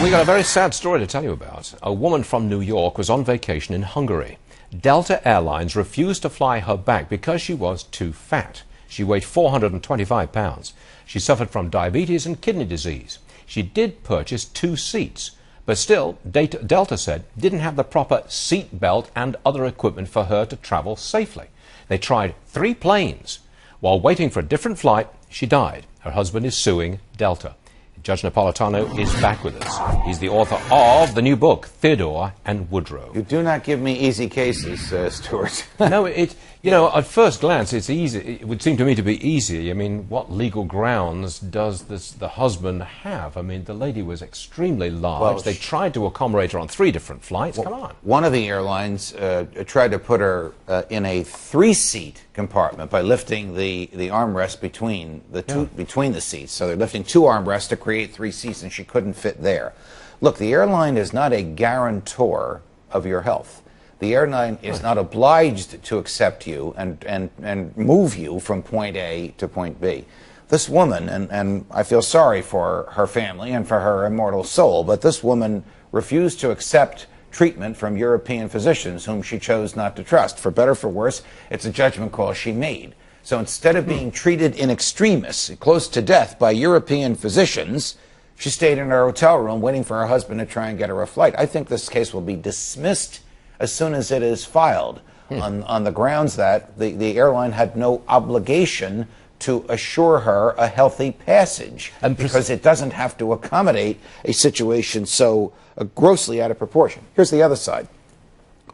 We got a very sad story to tell you about. A woman from New York was on vacation in Hungary. Delta Airlines refused to fly her back because she was too fat. She weighed 425 pounds. She suffered from diabetes and kidney disease. She did purchase 2 seats, but still, Delta said, didn't have the proper seat belt and other equipment for her to travel safely. They tried 3 planes. While waiting for a different flight, she died. Her husband is suing Delta. Judge Napolitano is back with us. He's the author of the new book, Theodore and Woodrow. You do not give me easy cases, Stuart. No, at first glance, it's easy. It would seem to me to be easy. I mean, what legal grounds does the husband have? I mean, the lady was extremely large. Well, they tried to accommodate her on 3 different flights. Come on. One of the airlines tried to put her in a 3-seat compartment by lifting the armrest between the seats. So they're lifting 2 armrests to create 3 seats, and she couldn't fit there. Look, the airline is not a guarantor of your health. The airline is not obliged to accept you and move you from point A to point B. This woman, and I feel sorry for her family and for her immortal soul, but this woman refused to accept treatment from European physicians whom she chose not to trust. For better or for worse, it's a judgment call she made. So instead of being treated in extremis, close to death, by European physicians, she stayed in her hotel room waiting for her husband to try and get her a flight. I think this case will be dismissed as soon as it is filed on the grounds that the airline had no obligation to assure her a healthy passage, because it doesn't have to accommodate a situation so grossly out of proportion. Here's the other side.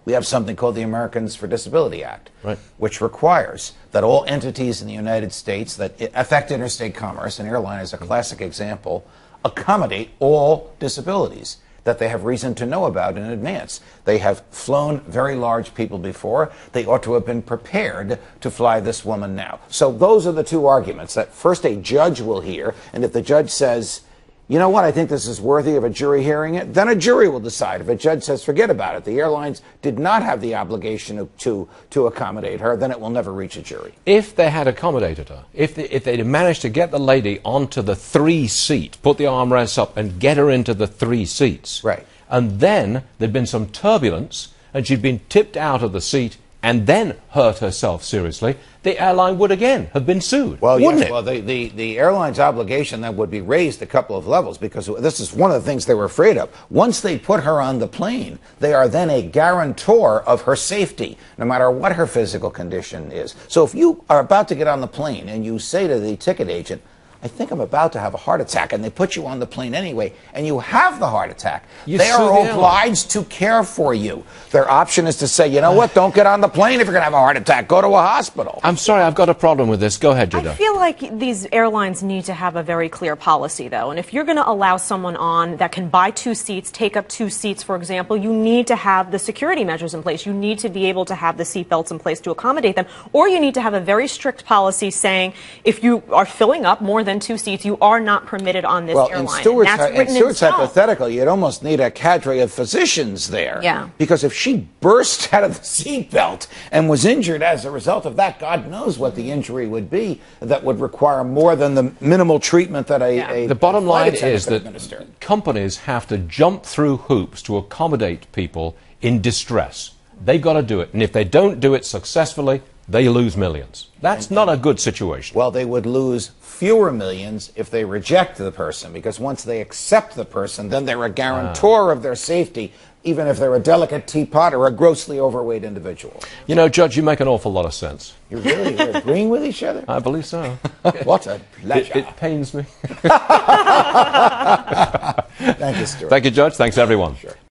We have something called the Americans for Disability Act, which requires that all entities in the United States that affect interstate commerce, and airline is a classic example, accommodate all disabilities that they have reason to know about in advance. They have flown very large people before. They ought to have been prepared to fly this woman now. So those are the 2 arguments that first a judge will hear, and if the judge says, you know what, I think this is worthy of a jury hearing it, then a jury will decide. If a judge says, forget about it, the airlines did not have the obligation to accommodate her, then it will never reach a jury. If they had accommodated her, if they'd managed to get the lady onto the 3-seat, put the armrests up and get her into the 3 seats, and then there'd been some turbulence and she'd been tipped out of the seat and then hurt herself seriously, the airline would again have been sued, wouldn't it? Well, the airline's obligation then would be raised a couple of levels, because this is one of the things they were afraid of. Once they put her on the plane, they are then a guarantor of her safety, no matter what her physical condition is. So if you are about to get on the plane and you say to the ticket agent, I think I'm about to have a heart attack, and they put you on the plane anyway, and you have the heart attack, they are obliged to care for you. Their option is to say, you know what, don't get on the plane if you're going to have a heart attack. Go to a hospital. I'm sorry, I've got a problem with this. Go ahead, Judah. I feel like these airlines need to have a very clear policy, though. And if you're going to allow someone on that can buy 2 seats, take up 2 seats, for example, you need to have the security measures in place. You need to be able to have the seat belts in place to accommodate them. Or you need to have a very strict policy saying if you are filling up more than 2 seats, you are not permitted on this airline. In Stuart's hypothetical, you'd almost need a cadre of physicians there. Yeah. Because if she burst out of the seatbelt and was injured as a result of that, God knows what the injury would be that would require more than the minimal treatment that the bottom line is that companies have to jump through hoops to accommodate people in distress. They've got to do it. And if they don't do it successfully, they lose millions. That's not a good situation. Well, they would lose fewer millions if they reject the person, because once they accept the person, then they're a guarantor of their safety, even if they're a delicate teapot or a grossly overweight individual. You know, Judge, you make an awful lot of sense. You're agreeing with each other? I believe so. What a pleasure. It pains me. Thank you, Stuart. Thank you, Judge. Thanks, everyone. Sure.